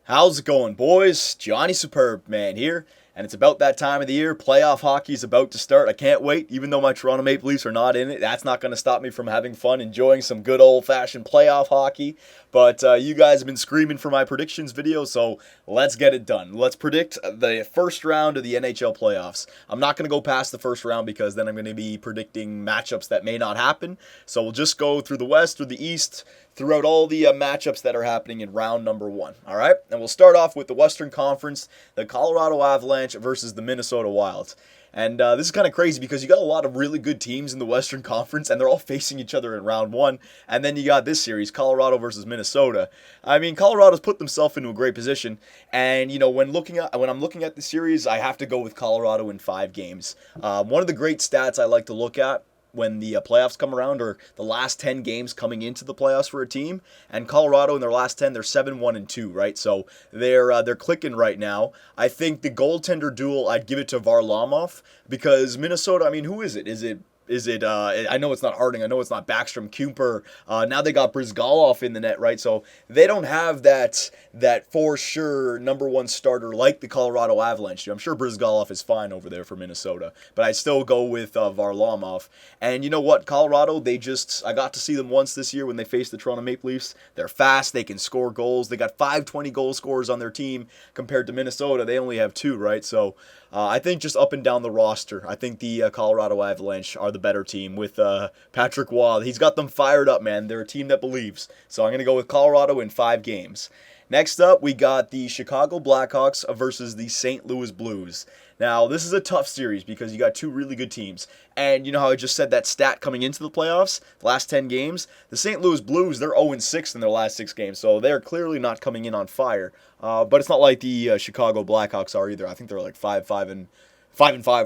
How's it going, boys? Johnny Superbman here, and it's about that time of the year. Playoff hockey is about to start. I can't wait, even though my Toronto Maple Leafs are not in it. That's not going to stop me from having fun, enjoying some good old-fashioned playoff hockey. But you guys have been screaming for my predictions video, so let's get it done. Let's predict the first round of the NHL playoffs. I'm not going to go past the first round because then I'm going to be predicting matchups that may not happen. So we'll just go through the West or the East, throughout all the matchups that are happening in round number one. All right, and we'll start off with the Western Conference, the Colorado Avalanche versus the Minnesota Wild. And this is kind of crazy because you got a lot of really good teams in the Western Conference, and they're all facing each other in round one. And then you got this series, Colorado versus Minnesota. I mean, Colorado's put themselves into a great position, and you know when I'm looking at the series, I have to go with Colorado in 5 games. One of the great stats I like to look at when the playoffs come around, or the last 10 games coming into the playoffs for a team, and Colorado in their last 10, they're 7-1-2, right? So they're clicking right now. I think the goaltender duel, I'd give it to Varlamov, because Minnesota, I mean, who is it? I know it's not Harding. I know it's not Backstrom, Cooper. Now they got Brizgalov in the net, right? So they don't have that for sure number one starter like the Colorado Avalanche do. I'm sure Brizgalov is fine over there for Minnesota, but I still go with Varlamov. And you know what? Colorado, I got to see them once this year when they faced the Toronto Maple Leafs. They're fast. They can score goals. They got 520 goal scorers on their team compared to Minnesota. They only have 2, right? So I think just up and down the roster, I think the Colorado Avalanche are the better team with Patrick Waugh. He's got them fired up, man. They're a team that believes. So I'm going to go with Colorado in 5 games. Next up, we got the Chicago Blackhawks versus the St. Louis Blues. Now, this is a tough series because you got 2 really good teams. And you know how I just said that stat coming into the playoffs, the last 10 games? The St. Louis Blues, they're 0-6 in their last 6 games, so they're clearly not coming in on fire. But it's not like the Chicago Blackhawks are either. I think they're like 5-5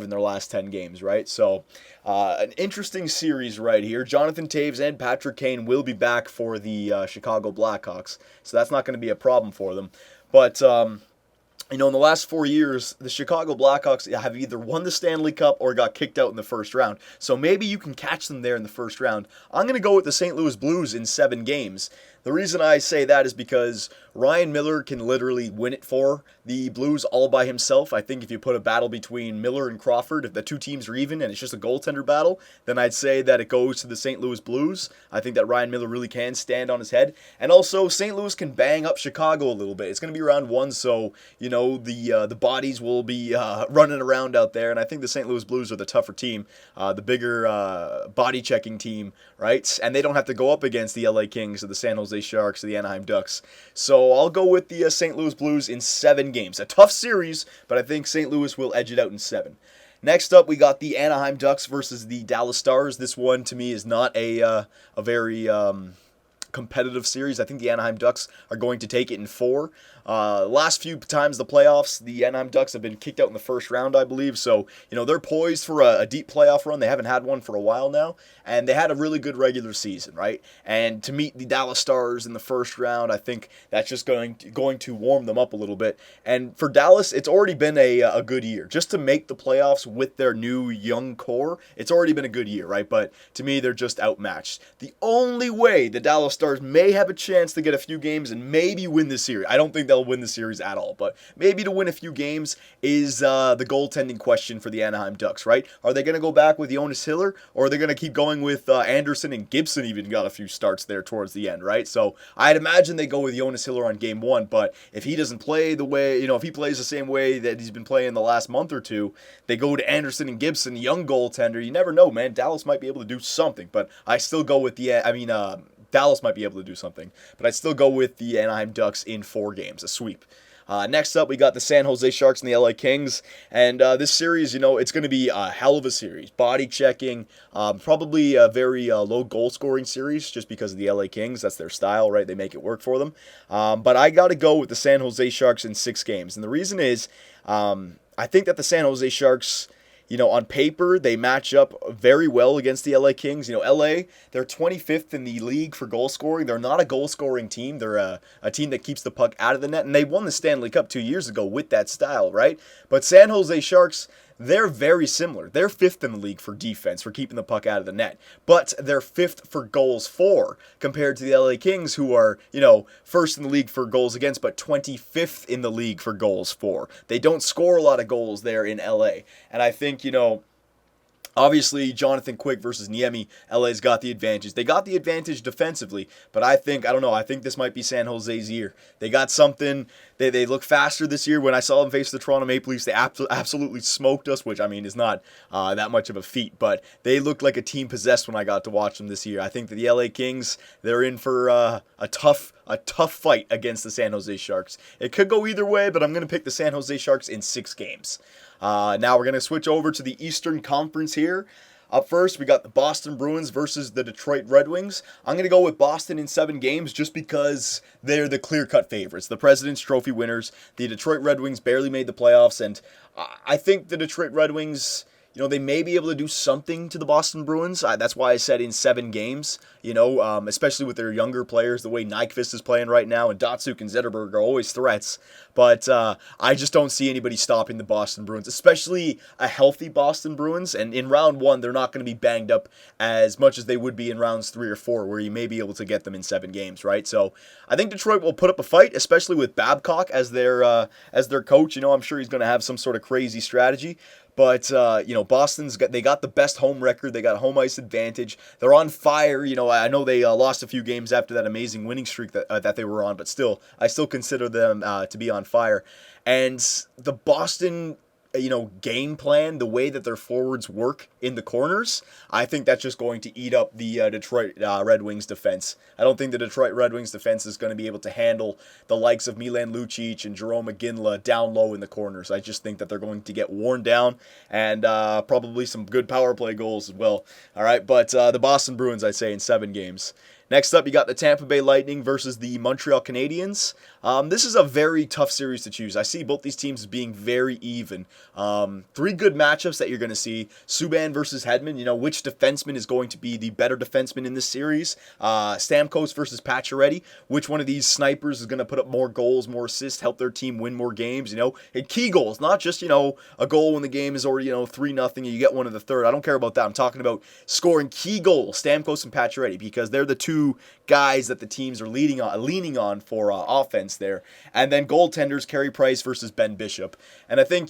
in their last 10 games, right? So, an interesting series right here. Jonathan Toews and Patrick Kane will be back for the Chicago Blackhawks, so that's not going to be a problem for them. But you know, in the last 4 years, the Chicago Blackhawks have either won the Stanley Cup or got kicked out in the first round. So maybe you can catch them there in the first round. I'm going to go with the St. Louis Blues in 7 games. The reason I say that is because Ryan Miller can literally win it for the Blues all by himself. I think if you put a battle between Miller and Crawford, if the 2 teams are even and it's just a goaltender battle, then I'd say that it goes to the St. Louis Blues. I think that Ryan Miller really can stand on his head. And also, St. Louis can bang up Chicago a little bit. It's going to be round 1, so, you know, the bodies will be running around out there. And I think the St. Louis Blues are the tougher team, the bigger body-checking team, right? And they don't have to go up against the LA Kings or the San Jose Sharks or the Anaheim Ducks. So I'll go with the St. Louis Blues in 7 games. A tough series, but I think St. Louis will edge it out in 7. Next up, we got the Anaheim Ducks versus the Dallas Stars. This one, to me, is not a very competitive series. I think the Anaheim Ducks are going to take it in 4. Last few times the playoffs, the Anaheim Ducks have been kicked out in the first round, I believe. So, you know, they're poised for a deep playoff run. They haven't had one for a while now. And they had a really good regular season, right? And to meet the Dallas Stars in the first round, I think that's just going to warm them up a little bit. And for Dallas, it's already been a good year. Just to make the playoffs with their new young core, it's already been a good year, right? But to me, they're just outmatched. The only way the Dallas Stars may have a chance to get a few games and maybe win this series, I don't think they'll win the series at all, but maybe to win a few games is the goaltending question for the Anaheim Ducks, right? Are they going to go back with Jonas Hiller, or are they going to keep going with Anderson and Gibson? Even got a few starts there towards the end, right? So I'd imagine they go with Jonas Hiller on game 1, but if he doesn't play the way, you know, if he plays the same way that he's been playing the last month or two, they go to Anderson and Gibson, young goaltender. You never know, man. Dallas might be able to do something, but I still go with Dallas might be able to do something, but I'd still go with the Anaheim Ducks in 4 games, a sweep. Next up, we got the San Jose Sharks and the LA Kings, and this series, you know, it's going to be a hell of a series. Body checking, probably a very low goal scoring series just because of the LA Kings. That's their style, right? They make it work for them. But I got to go with the San Jose Sharks in 6 games, and the reason is I think that the San Jose Sharks, you know, on paper, they match up very well against the LA Kings. You know, LA, they're 25th in the league for goal scoring. They're not a goal-scoring team. They're a team that keeps the puck out of the net, and they won the Stanley Cup 2 years ago with that style, right? But San Jose Sharks, they're very similar. They're 5th in the league for defense, for keeping the puck out of the net. But they're 5th for goals for, compared to the LA Kings, who are, 1st in the league for goals against, but 25th in the league for goals for. They don't score a lot of goals there in LA. And I think, obviously, Jonathan Quick versus Niemi, LA's got the advantage. They got the advantage defensively, but I think this might be San Jose's year. They got something. They look faster this year. When I saw them face the Toronto Maple Leafs, they absolutely smoked us, which, is not that much of a feat, but they looked like a team possessed when I got to watch them this year. I think that the LA Kings, they're in for a tough fight against the San Jose Sharks. It could go either way, but I'm going to pick the San Jose Sharks in 6 games. Now we're going to switch over to the Eastern Conference here. Up first, we got the Boston Bruins versus the Detroit Red Wings. I'm going to go with Boston in 7 games just because they're the clear-cut favorites, the President's Trophy winners. The Detroit Red Wings barely made the playoffs, and I think the Detroit Red Wings, they may be able to do something to the Boston Bruins. That's why I said in 7 games, especially with their younger players, the way Nyquist is playing right now, and Datsuk and Zetterberg are always threats. But I just don't see anybody stopping the Boston Bruins, especially a healthy Boston Bruins. And in round 1, they're not going to be banged up as much as they would be in rounds 3 or 4, where you may be able to get them in 7 games, right? So I think Detroit will put up a fight, especially with Babcock as their coach. I'm sure he's going to have some sort of crazy strategy. But, they got the best home record. They got home ice advantage. They're on fire. I know they lost a few games after that amazing winning streak that they were on, but still, I still consider them to be on fire. And the Boston, game plan, the way that their forwards work in the corners, I think that's just going to eat up the Detroit Red Wings defense. I don't think the Detroit Red Wings defense is going to be able to handle the likes of Milan Lucic and Jerome McGinley down low in the corners. I just think that they're going to get worn down, and probably some good power play goals as well. All right, but the Boston Bruins, I say, in 7 games. Next up, you got the Tampa Bay Lightning versus the Montreal Canadiens. This is a very tough series to choose. I see both these teams as being very even. 3 good matchups that you're going to see. Subban versus Hedman. Which defenseman is going to be the better defenseman in this series? Stamkos versus Pacioretty. Which one of these snipers is going to put up more goals, more assists, help their team win more games? And key goals, not just, a goal when the game is already, 3-0 and you get one in the third. I don't care about that. I'm talking about scoring key goals, Stamkos and Pacioretty, because they're the 2 guys that the teams are leaning on for offense there. And then goaltenders, Carey Price versus Ben Bishop. And I think,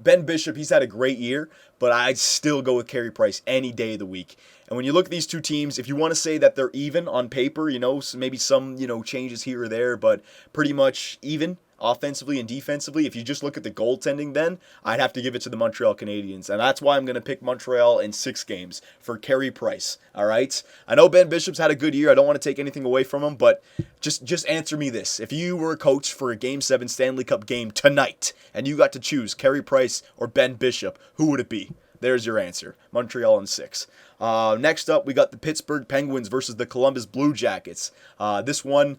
Ben Bishop, he's had a great year, but I'd still go with Carey Price any day of the week. And when you look at these 2 teams, if you want to say that they're even on paper, maybe some, changes here or there, but pretty much even offensively and defensively, if you just look at the goaltending, then I'd have to give it to the Montreal Canadiens. And that's why I'm going to pick Montreal in 6 games for Carey Price. All right? I know Ben Bishop's had a good year. I don't want to take anything away from him, but just answer me this. If you were a coach for a Game 7 Stanley Cup game tonight, and you got to choose Carey Price or Ben Bishop, who would it be? There's your answer. Montreal in 6. Next up, we got the Pittsburgh Penguins versus the Columbus Blue Jackets. This one,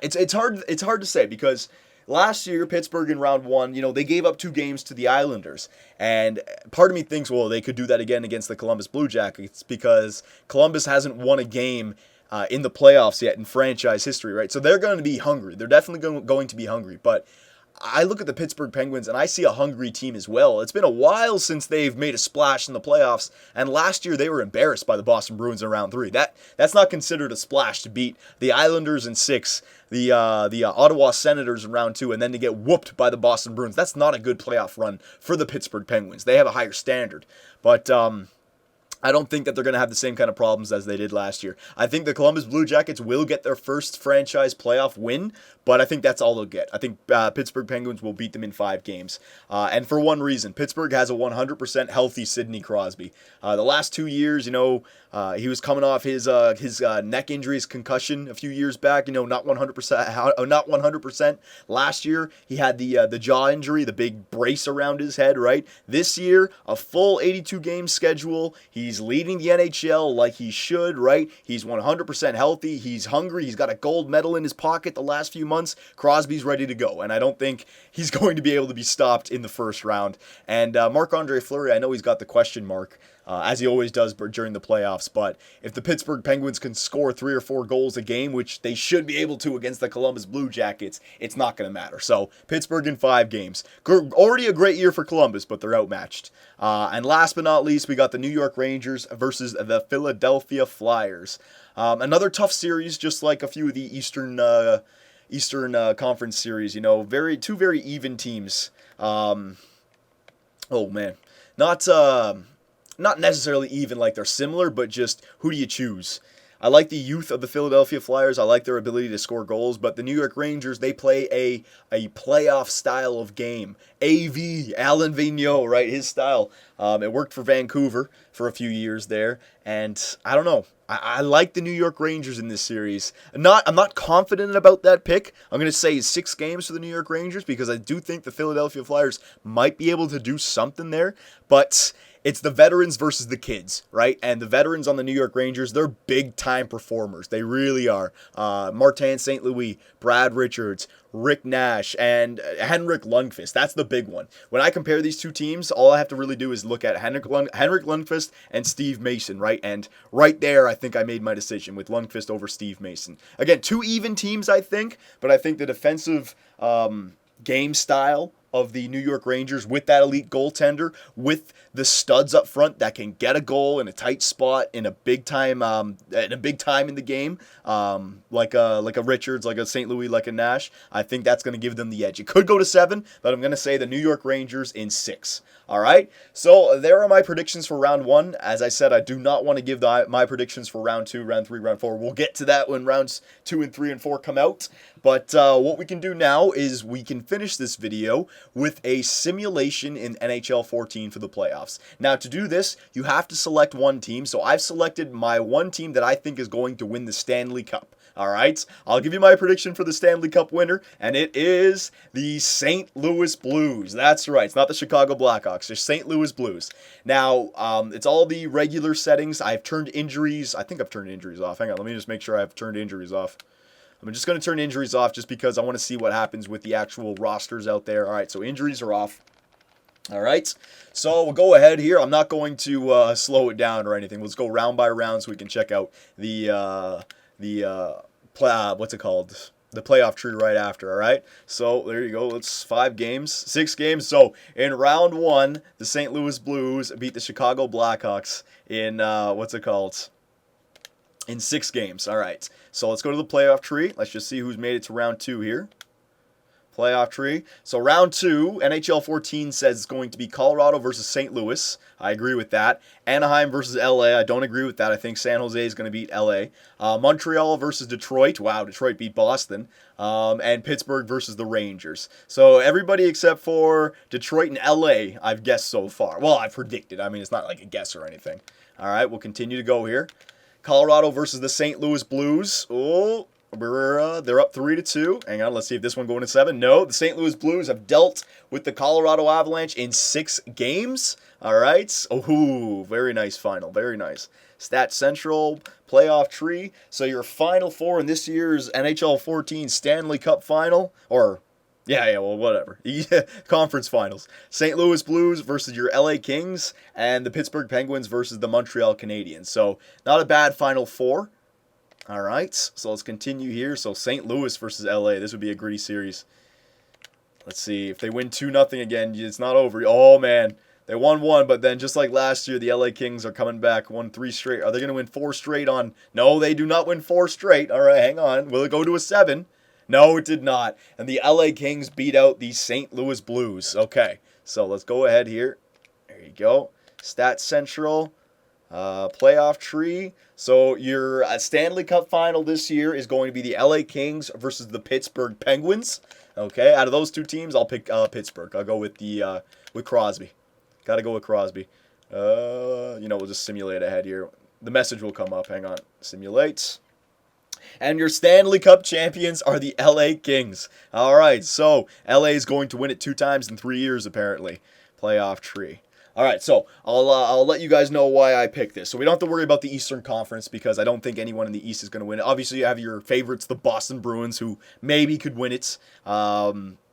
it's hard to say, because last year Pittsburgh in round 1, they gave up 2 games to the Islanders, and part of me thinks, well, they could do that again against the Columbus Blue Jackets, because Columbus hasn't won a game in the playoffs yet in franchise history, right? So they're going to be hungry. They're definitely going to be hungry, but I look at the Pittsburgh Penguins and I see a hungry team as well. It's been a while since they've made a splash in the playoffs, and last year they were embarrassed by the Boston Bruins in round 3. That's not considered a splash to beat the Islanders in 6, the Ottawa Senators in round 2, and then to get whooped by the Boston Bruins. That's not a good playoff run for the Pittsburgh Penguins. They have a higher standard, but I don't think that they're going to have the same kind of problems as they did last year. I think the Columbus Blue Jackets will get their first franchise playoff win, but I think that's all they'll get. I think Pittsburgh Penguins will beat them in 5 games. And for one reason, Pittsburgh has a 100% healthy Sidney Crosby. The last 2 years, he was coming off his neck injuries, concussion a few years back. Not 100%. Last year, he had the jaw injury, the big brace around his head. Right. This year, a full 82 game schedule. He's leading the NHL like he should. Right. He's 100% healthy. He's hungry. He's got a gold medal in his pocket the last few months. Crosby's ready to go, and I don't think he's going to be able to be stopped in the first round. And Marc-Andre Fleury, I know he's got the question mark as he always does during the playoffs. But if the Pittsburgh Penguins can score 3 or 4 goals a game, which they should be able to against the Columbus Blue Jackets, it's not going to matter. So Pittsburgh in 5 games. Already a great year for Columbus, but they're outmatched. And last but not least, we got the New York Rangers versus the Philadelphia Flyers. Another tough series, just like a few of the Eastern Conference series. You know, two very even teams. Oh man, not necessarily even like they're similar, but just who do you choose? I like the youth of the Philadelphia Flyers. I like their ability to score goals, but the New York Rangers, they play a playoff style of game. AV, Alain Vigneault, right? His style. It worked for Vancouver for a few years there, and I don't know. I like the New York Rangers in this series. I'm not confident about that pick. I'm going to say 6 games for the New York Rangers because I do think the Philadelphia Flyers might be able to do something there, but it's the veterans versus the kids, right? And the veterans on the New York Rangers, they're big-time performers. They really are. Martin St. Louis, Brad Richards, Rick Nash, and Henrik Lundqvist. That's the big one. When I compare these two teams, all I have to really do is look at Henrik Lundqvist and Steve Mason, right? And right there, I think I made my decision with Lundqvist over Steve Mason. Again, 2 even teams, I think, but I think the defensive game style of the New York Rangers with that elite goaltender, with the studs up front that can get a goal in a tight spot in a big time in the game, like a Richards, like a St. Louis, like a Nash. I think that's going to give them the edge. It could go to 7, but I'm going to say the New York Rangers in 6. All right, so there are my predictions for round 1. As I said, I do not want to give my predictions for round 2, round 3, round 4. We'll get to that when rounds 2 and 3 and 4 come out. But what we can do now is we can finish this video with a simulation in NHL 14 for the playoffs. Now, to do this, you have to select one team. So I've selected my one team that I think is going to win the Stanley Cup. All right, I'll give you my prediction for the Stanley Cup winner, and it is the St. Louis Blues. That's right, it's not the Chicago Blackhawks, it's St. Louis Blues. Now, it's all the regular settings. I've turned injuries. I think I've turned injuries off. Hang on, let me just make sure I've turned injuries off. I'm just going to turn injuries off just because I want to see what happens with the actual rosters out there. All right, so injuries are off. All right, so we'll go ahead here. I'm not going to slow it down or anything. Let's go round by round so we can check out the what's it called? The playoff tree right after, all right? So there you go. It's 6 games. So in round 1, the St. Louis Blues beat the Chicago Blackhawks in, in 6 games. All right, so let's go to the playoff tree. Let's just see who's made it to round 2 here. Playoff tree. So round 2, NHL 14 says it's going to be Colorado versus St. Louis. I agree with that. Anaheim versus LA. I don't agree with that. I think San Jose is going to beat LA. Montreal versus Detroit. Wow, Detroit beat Boston. And Pittsburgh versus the Rangers. So everybody except for Detroit and LA, I've guessed so far. Well, I've predicted. I mean, it's not like a guess or anything. All right, we'll continue to go here. Colorado versus the St. Louis Blues. Oh, they're up 3-2. Hang on, let's see if this one going to 7. No, the St. Louis Blues have dealt with the Colorado Avalanche in 6 games. All right. Oh, very nice final. Very nice. Stat Central playoff tree. So your final 4 in this year's NHL 14 Stanley Cup final, or well, whatever. Conference finals. St. Louis Blues versus your LA Kings, and the Pittsburgh Penguins versus the Montreal Canadiens. So not a bad final 4. All right, so let's continue here. So St. Louis versus LA. This would be a gritty series. Let's see. If they win 2-0 again, it's not over. Oh, man. They won 1, but then just like last year, the LA Kings are coming back. Won 3 straight. Are they going to win 4 straight on? No, they do not win 4 straight. All right, hang on. Will it go to a 7? No, it did not. And the LA Kings beat out the St. Louis Blues. Okay, so let's go ahead here. There you go. Stats Central. Playoff tree. So your Stanley Cup final this year is going to be the LA Kings versus the Pittsburgh Penguins. Okay, out of those 2 teams, I'll pick Pittsburgh. I'll go with with Crosby. Got to go with Crosby. We'll just simulate ahead here. The message will come up. Hang on. Simulate. And your Stanley Cup champions are the LA Kings. All right, so LA is going to win it 2 times in 3 years apparently. Playoff tree. All right, so I'll let you guys know why I picked this. So we don't have to worry about the Eastern Conference because I don't think anyone in the East is going to win it. Obviously, you have your favorites, the Boston Bruins, who maybe could win it.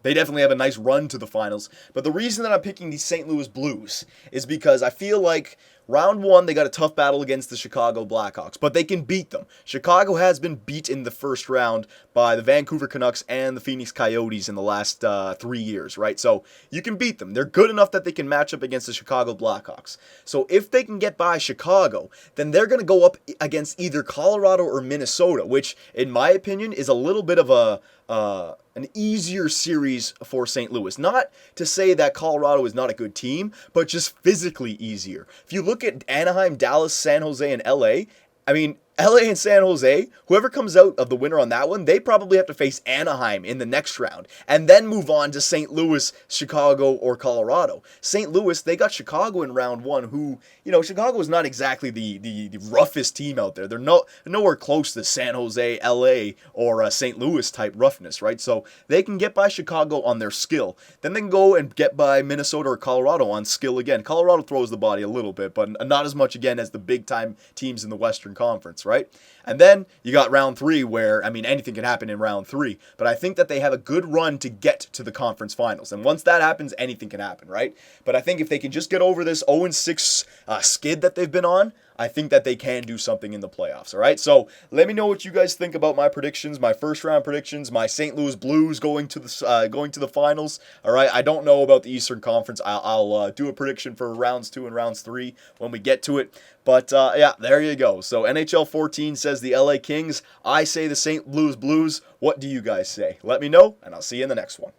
They definitely have a nice run to the finals. But the reason that I'm picking the St. Louis Blues is because I feel like round one, they got a tough battle against the Chicago Blackhawks, but they can beat them. Chicago has been beat in the first round by the Vancouver Canucks and the Phoenix Coyotes in the last 3 years, right? So you can beat them. They're good enough that they can match up against the Chicago Blackhawks. So if they can get by Chicago, then they're going to go up against either Colorado or Minnesota, which, in my opinion, is a little bit of an easier series for St. Louis. Not to say that Colorado is not a good team, but just physically easier. If you look at Anaheim, Dallas, San Jose, and LA, I mean, LA and San Jose, whoever comes out of the winner on that one, they probably have to face Anaheim in the next round and then move on to St. Louis, Chicago, or Colorado. St. Louis, they got Chicago in round one, who, Chicago is not exactly the roughest team out there. They're nowhere close to San Jose, LA, or St. Louis type roughness, right? So they can get by Chicago on their skill. Then they can go and get by Minnesota or Colorado on skill again. Colorado throws the body a little bit, but not as much again as the big time teams in the Western Conference, right? And then you got round three where, anything can happen in round three. But I think that they have a good run to get to the conference finals. And once that happens, anything can happen, right? But I think if they can just get over this 0-6 skid that they've been on, I think that they can do something in the playoffs, all right? So let me know what you guys think about my predictions, my first round predictions, my St. Louis Blues going to the finals, all right? I don't know about the Eastern Conference. I'll do a prediction for rounds 2 and rounds 3 when we get to it. But, yeah, there you go. So NHL 14 says the LA Kings. I say the St. Louis Blues. What do you guys say? Let me know, and I'll see you in the next one.